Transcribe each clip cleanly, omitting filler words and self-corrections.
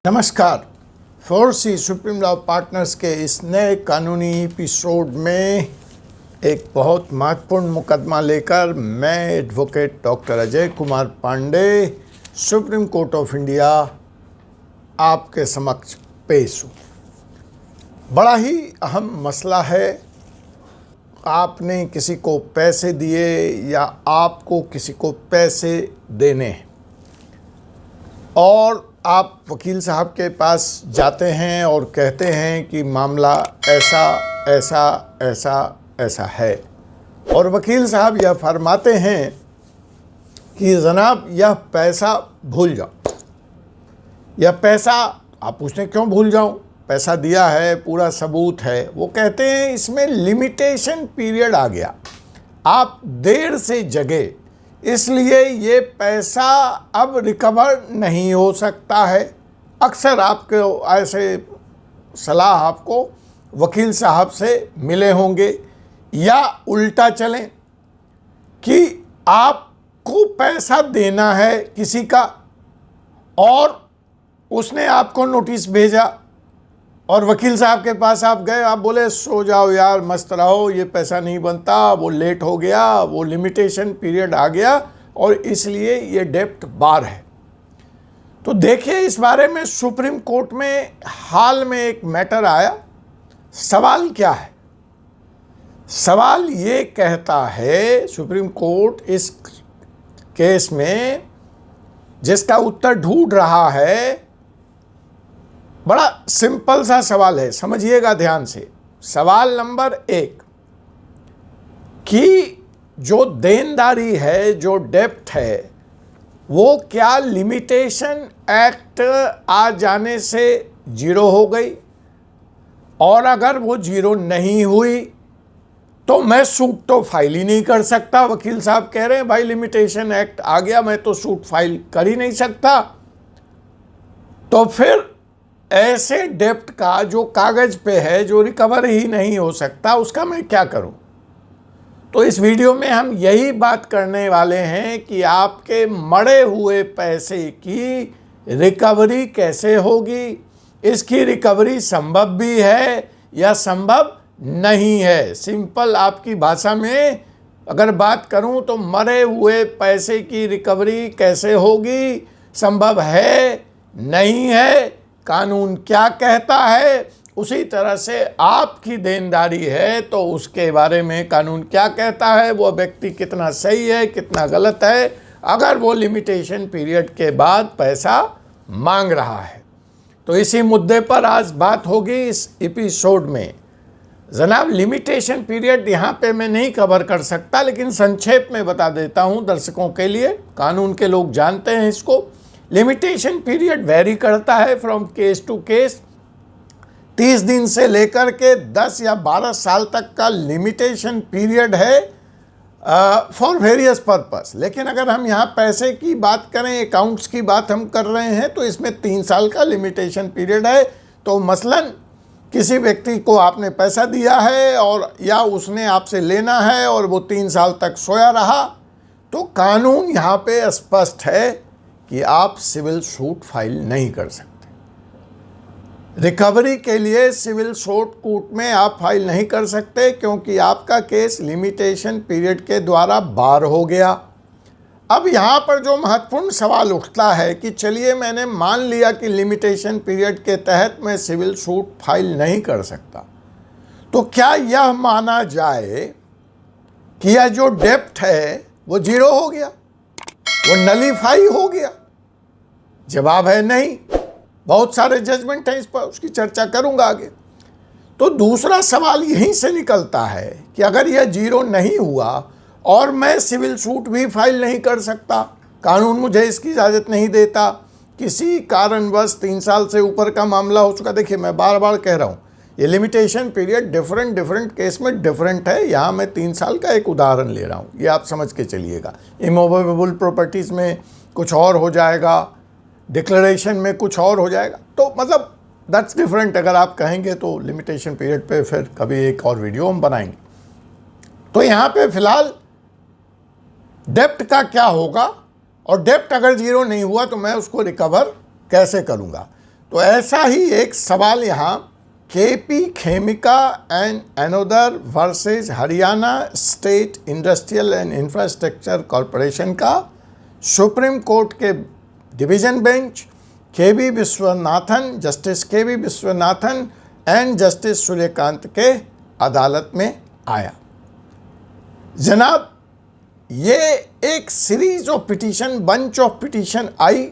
नमस्कार। 4C supreme law partners के इस नए कानूनी एपिसोड में एक बहुत महत्वपूर्ण मुकदमा लेकर मैं advocate doctor Ajay Kumar Pandey supreme court of India आपके समक्ष पेश हूँ। बड़ा ही अहम मसला है। आपने किसी को पैसे दिए या आपको किसी को पैसे देने हैं और आप वकील साहब के पास जाते हैं और कहते हैं कि मामला ऐसा ऐसा ऐसा ऐसा है, और वकील साहब यह फरमाते हैं कि जनाब यह पैसा भूल जाओ। यह पैसा आप पूछते हैं क्यों भूल जाऊं, पैसा दिया है, पूरा सबूत है। वो कहते हैं इसमें लिमिटेशन पीरियड आ गया, आप देर से जगे, इसलिए ये पैसा अब रिकवर नहीं हो सकता है। अक्सर आपको ऐसे सलाह आपको वकील साहब से मिले होंगे, या उल्टा चलें कि आपको पैसा देना है किसी का और उसने आपको नोटिस भेजा और वकील साहब के पास आप गए, आप बोले सो जाओ यार, मस्त रहो, ये पैसा नहीं बनता, वो लेट हो गया, वो लिमिटेशन पीरियड आ गया और इसलिए ये डेप्ट बार है। तो देखिए, इस बारे में सुप्रीम कोर्ट में हाल में एक मैटर आया। सवाल क्या है? सवाल ये कहता है, सुप्रीम कोर्ट इस केस में जिसका उत्तर ढूंढ रहा है, बड़ा सिंपल सा सवाल है, समझिएगा ध्यान से। सवाल नंबर 1 कि जो देनदारी है, जो डेप्ट है, वो क्या लिमिटेशन एक्ट आ जाने से जीरो हो गई? और अगर वो जीरो नहीं हुई तो मैं सूट तो फाइल ही नहीं कर सकता। वकील साहब कह रहे हैं भाई लिमिटेशन एक्ट आ गया, मैं तो सूट फाइल कर ही नहीं सकता। तो फिर ऐसे डेप्ट का जो कागज पे है, जो रिकवर ही नहीं हो सकता, उसका मैं क्या करूं? तो इस वीडियो में हम यही बात करने वाले हैं कि आपके मरे हुए पैसे की रिकवरी कैसे होगी, इसकी रिकवरी संभव भी है या संभव नहीं है। सिंपल आपकी भाषा में अगर बात करूं तो मरे हुए पैसे की रिकवरी कैसे होगी, संभव है नहीं है, कानून क्या कहता है, उसी तरह से आपकी देनदारी है तो उसके बारे में कानून क्या कहता है, वो व्यक्ति कितना सही है, कितना गलत है, अगर वो लिमिटेशन पीरियड के बाद पैसा मांग रहा है। तो इसी मुद्दे पर आज बात होगी इस एपिसोड में। जनाब, लिमिटेशन पीरियड यहाँ पे मैं नहीं कवर कर सकता, लेकिन संक्षेप में बता देता हूँ दर्शकों के लिए, कानून के लोग जानते हैं इसको। लिमिटेशन पीरियड वेरी करता है फ्रॉम केस टू केस। 30 दिन से लेकर के 10 या 12 साल तक का लिमिटेशन पीरियड है फॉर वेरियस पर्पस। लेकिन अगर हम यहाँ पैसे की बात करें, अकाउंट्स की बात हम कर रहे हैं, तो इसमें 3 साल का लिमिटेशन पीरियड है। तो मसलन किसी व्यक्ति को आपने पैसा दिया है और या उसने आपसे लेना है और वो 3 साल तक सोया रहा, तो कानून यहाँ पे स्पष्ट है कि आप सिविल सूट फाइल नहीं कर सकते। रिकवरी के लिए सिविल सूट कोर्ट में आप फाइल नहीं कर सकते, क्योंकि आपका केस लिमिटेशन पीरियड के द्वारा बार हो गया। अब यहाँ पर जो महत्वपूर्ण सवाल उठता है कि चलिए मैंने मान लिया कि लिमिटेशन पीरियड के तहत मैं सिविल सूट फाइल नहीं कर सकता, तो क्या यह माना जाए कि यह जो डेप्ट है वो जीरो हो गया, वो नलीफाई हो गया? जवाब है नहीं। बहुत सारे जजमेंट हैं इस पर, उसकी चर्चा करूंगा आगे। तो दूसरा सवाल यहीं से निकलता है कि अगर यह जीरो नहीं हुआ और मैं सिविल सूट भी फाइल नहीं कर सकता, कानून मुझे इसकी इजाज़त नहीं देता, किसी कारणवश 3 साल से ऊपर का मामला हो चुका। देखिए, मैं बार बार कह रहा हूँ, ये लिमिटेशन पीरियड डिफरेंट केस में डिफरेंट है। यहाँ मैं 3 साल का एक उदाहरण ले रहा हूँ, ये आप समझ के चलिएगा। इमूवेबल प्रॉपर्टीज़ में कुछ और हो जाएगा, डिक्लेरेशन में कुछ और हो जाएगा, तो मतलब दैट्स डिफरेंट। अगर आप कहेंगे तो लिमिटेशन पीरियड पे फिर कभी एक और वीडियो हम बनाएंगे। तो यहाँ पे फिलहाल डेप्ट का क्या होगा, और डेप्ट अगर जीरो नहीं हुआ तो मैं उसको रिकवर कैसे करूँगा? तो ऐसा ही एक सवाल यहाँ K P Khemka and another versus Haryana state industrial and infrastructure corporation का सुप्रीम कोर्ट के division bench K V Vishwanathan, justice K V Vishwanathan and justice Surya Kant के अदालत में आया। जनाब, ये एक series of petition, bunch of petition आई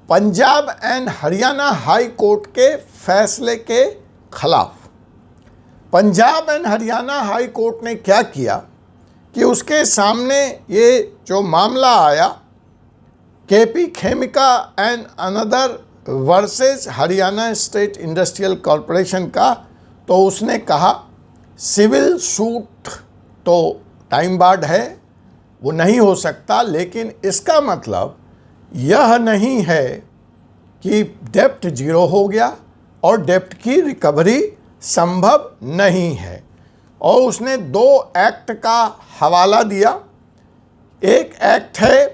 Punjab and Haryana high court के फैसले के खिलाफ। Punjab and Haryana high court ने क्या किया कि उसके सामने ये जो मामला आया K P Khemka and another versus Haryana state industrial corporation का, तो उसने कहा सिविल सूट तो टाइम बार्ड है, वो नहीं हो सकता, लेकिन इसका मतलब यह नहीं है कि डेप्ट जीरो हो गया और डेप्ट की रिकवरी संभव नहीं है। और उसने दो एक्ट का हवाला दिया। एक एक्ट है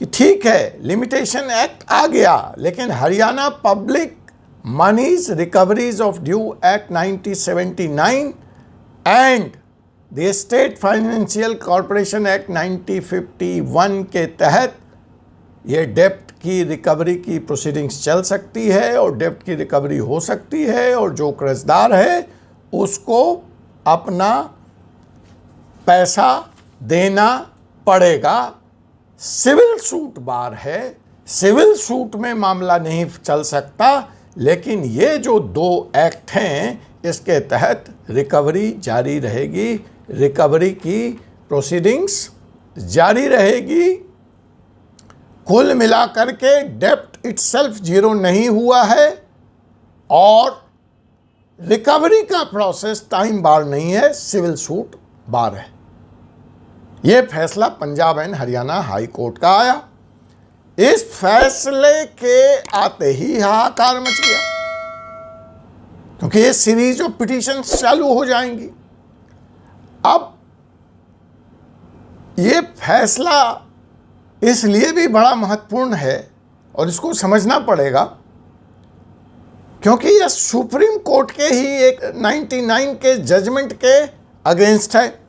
कि ठीक है लिमिटेशन एक्ट आ गया, लेकिन Haryana public moneys recoveries of due act 1979 and the state financial corporation act 1951 के तहत ये डेप्ट की रिकवरी की प्रोसीडिंग्स चल सकती है और डेप्ट की रिकवरी हो सकती है, और जो कर्जदार है उसको अपना पैसा देना पड़ेगा। सिविल सूट बार है, सिविल सूट में मामला नहीं चल सकता, लेकिन ये जो दो एक्ट हैं इसके तहत रिकवरी जारी रहेगी, रिकवरी की प्रोसीडिंग्स जारी रहेगी। कुल मिलाकर के डेप्ट इटसेल्फ जीरो नहीं हुआ है और रिकवरी का प्रोसेस टाइम बार नहीं है, सिविल सूट बार है। यह फैसला Punjab and Haryana high court का आया। इस फैसले के आते ही हाहाकार मच गया, क्योंकि ये सीरीज ऑफ पिटीशन चालू हो जाएंगी। अब ये फैसला इसलिए भी बड़ा महत्वपूर्ण है और इसको समझना पड़ेगा क्योंकि यह सुप्रीम कोर्ट के ही एक 99 के जजमेंट के अगेंस्ट है।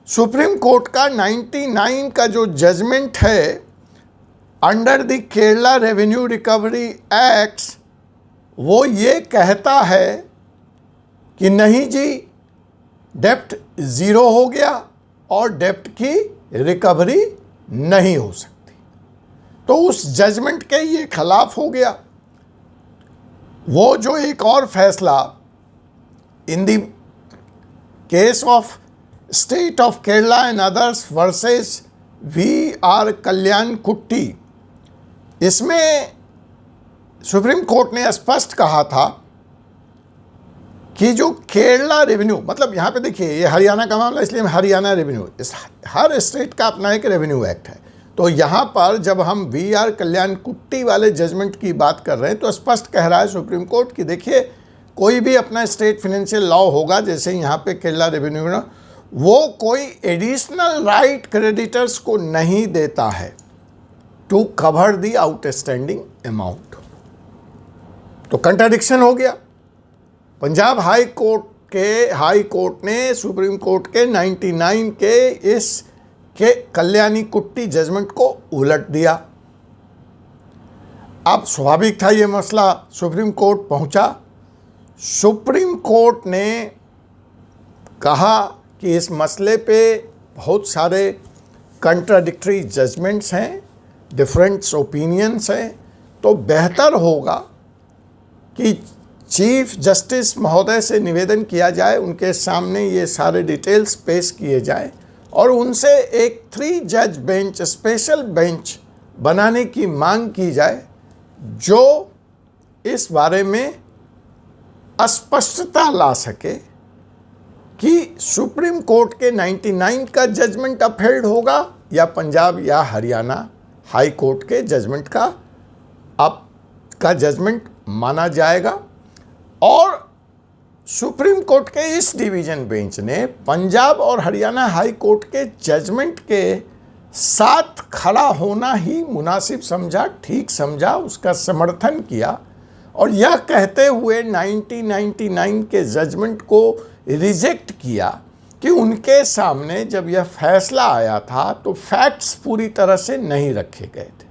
सुप्रीम कोर्ट का 99 का जो जजमेंट है under the Kerala revenue recovery act, वो ये कहता है कि नहीं जी, डेप्ट ज़ीरो हो गया और डेप्ट की रिकवरी नहीं हो सकती। तो उस जजमेंट के ये खिलाफ हो गया। वो जो एक और फैसला in the case of state of Kerala and others versus V R Kalyan Kutty, इसमें सुप्रीम कोर्ट ने स्पष्ट कहा था कि जो केरला रेवेन्यू, मतलब यहाँ पे देखिए ये हरियाणा का मामला, इसलिए हरियाणा रेवेन्यू, इस हर स्टेट का अपना एक रेवेन्यू एक्ट है। तो यहाँ पर जब हम वी आर कल्याण कुट्टी वाले जजमेंट की बात कर रहे हैं तो स्पष्ट कह रहा है सुप्रीम कोर्ट कि देखिए कोई भी अपना स्टेट फाइनेंशियल लॉ होगा, जैसे यहाँ पे केरला रेवेन्यू ना, वो कोई एडिशनल राइट क्रेडिटर्स को नहीं देता है to cover the outstanding amount. तो कंट्राडिक्शन हो गया। पंजाब हाई कोर्ट ने सुप्रीम कोर्ट के 99 के इस के कल्याणी कुट्टी जजमेंट को उलट दिया। अब स्वाभाविक था ये मसला सुप्रीम कोर्ट पहुंचा। सुप्रीम कोर्ट ने कहा कि इस मसले पे बहुत सारे कंट्राडिक्टरी जजमेंट्स हैं, डिफरेंट ओपिनियंस हैं, तो बेहतर होगा कि चीफ जस्टिस महोदय से निवेदन किया जाए, उनके सामने ये सारे डिटेल्स पेश किए जाए और उनसे एक 3 जज बेंच, स्पेशल बेंच बनाने की मांग की जाए जो इस बारे में स्पष्टता ला सके कि सुप्रीम कोर्ट के 99 का जजमेंट अपहेल्ड होगा या पंजाब या हरियाणा हाई कोर्ट के जजमेंट का जजमेंट माना जाएगा। और सुप्रीम कोर्ट के इस डिवीजन बेंच ने पंजाब और हरियाणा हाई कोर्ट के जजमेंट के साथ खड़ा होना ही मुनासिब समझा, ठीक समझा, उसका समर्थन किया और यह कहते हुए 1999 के जजमेंट को रिजेक्ट किया कि उनके सामने जब यह फैसला आया था तो फैक्ट्स पूरी तरह से नहीं रखे गए थे,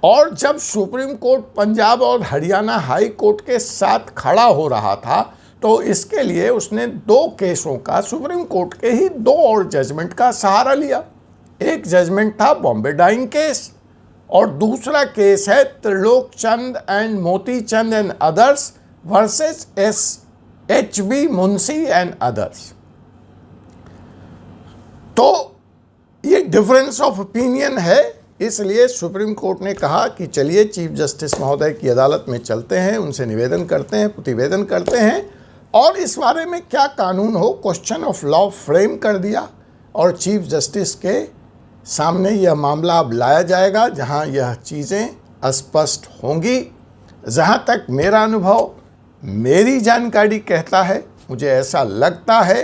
और जब सुप्रीम कोर्ट पंजाब और हरियाणा हाई कोर्ट के साथ खड़ा हो रहा था तो इसके लिए उसने 2 केसों का, सुप्रीम कोर्ट के ही 2 और जजमेंट का सहारा लिया। एक जजमेंट था बॉम्बे डाइंग केस और दूसरा केस है Trilok Chand and Moti Chand and others versus SHB Munshi and others. तो ये डिफरेंस ऑफ ओपिनियन है, इसलिए सुप्रीम कोर्ट ने कहा कि चलिए चीफ जस्टिस महोदय की अदालत में चलते हैं, उनसे निवेदन करते हैं, प्रतिवेदन करते हैं और इस बारे में क्या कानून हो, क्वेश्चन ऑफ लॉ फ्रेम कर दिया और चीफ जस्टिस के सामने यह मामला अब लाया जाएगा जहां यह चीज़ें स्पष्ट होंगी। जहां तक मेरा अनुभव, मेरी जानकारी कहता है, मुझे ऐसा लगता है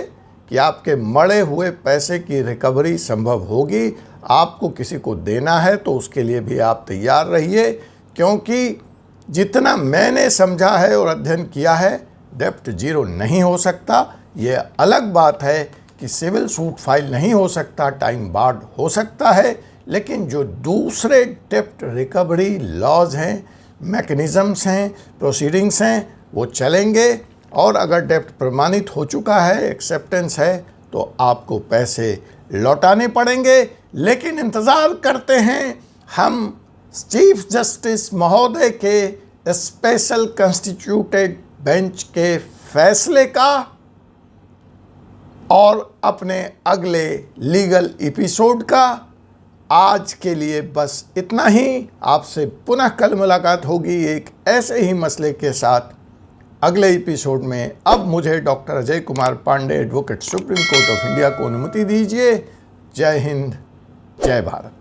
कि आपके मरे हुए पैसे की रिकवरी संभव होगी। आपको किसी को देना है तो उसके लिए भी आप तैयार रहिए, क्योंकि जितना मैंने समझा है और अध्ययन किया है, डेप्ट जीरो नहीं हो सकता। ये अलग बात है कि सिविल सूट फाइल नहीं हो सकता, टाइम बार्ड हो सकता है, लेकिन जो दूसरे डेप्ट रिकवरी लॉज हैं, मैकेनिज़म्स हैं, प्रोसीडिंग्स हैं, वो चलेंगे। और अगर डेप्ट प्रमाणित हो चुका है, एक्सेप्टेंस है, तो आपको पैसे लौटाने पड़ेंगे। लेकिन इंतज़ार करते हैं हम चीफ जस्टिस महोदय के स्पेशल कॉन्स्टिट्यूटेड बेंच के फैसले का और अपने अगले लीगल एपिसोड का। आज के लिए बस इतना ही। आपसे पुनः कल मुलाकात होगी एक ऐसे ही मसले के साथ अगले एपिसोड में। अब मुझे doctor Ajay Kumar Pandey, advocate, supreme court of India को अनुमति दीजिए। जय हिंद, जय भारत।